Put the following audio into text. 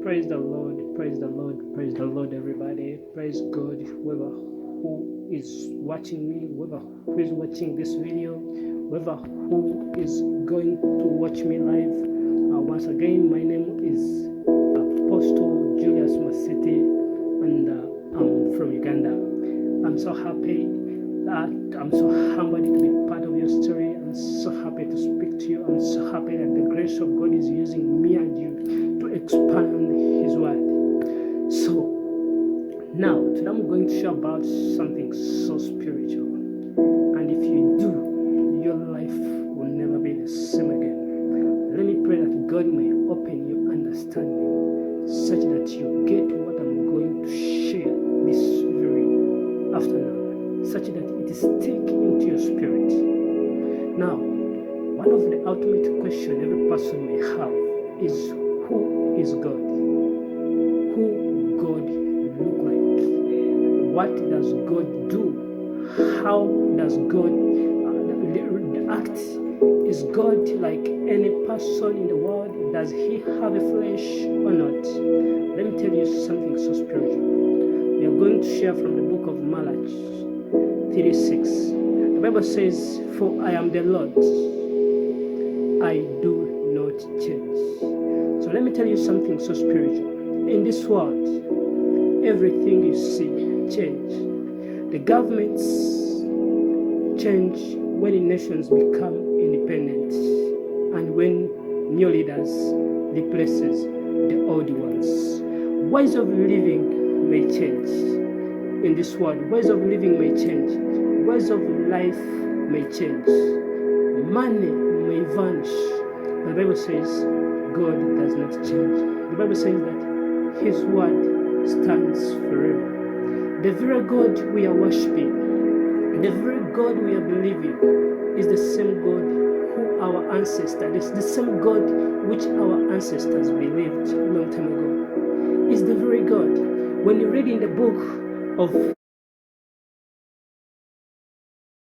Praise the Lord, praise the Lord, praise the Lord, everybody. Praise God, whoever who is watching me, whoever who is watching this video, whoever who is going to watch me live. Once again, my name is Apostle Julius Masete, and I'm from Uganda. I'm so happy that I'm so humbled to be part of your story. I'm so happy to speak to you. I'm so happy that the grace of God is using me and you to expand His word. So now, today I'm going to share about something so spiritual. And if you do, your life will never be the same again. Let me pray that God may open your understanding such that you get what I'm going to share this very afternoon, such that it is taken into your spirit. Now, one of the ultimate questions every person may have is, who is God? Who God look like? What does God do? How does God act? Is God like any person in the world? Does He have a flesh or not? Let me tell you something so spiritual. We are going to share from the book of Malachi 3:6. The Bible says, "For I am the Lord, I do not change." So let me tell you something so spiritual. In this world, everything you see change. The governments change when the nations become independent and when new leaders replaces the old ones. Ways of living may change in this world. Ways of living may change. Ways of life may change. Money may vanish. But the Bible says God does not change. The Bible says that His word stands forever. The very God we are worshiping, the very God we are believing, is the same God who our ancestors, the same God which our ancestors believed a long time ago. Is the very God. When you read in the book of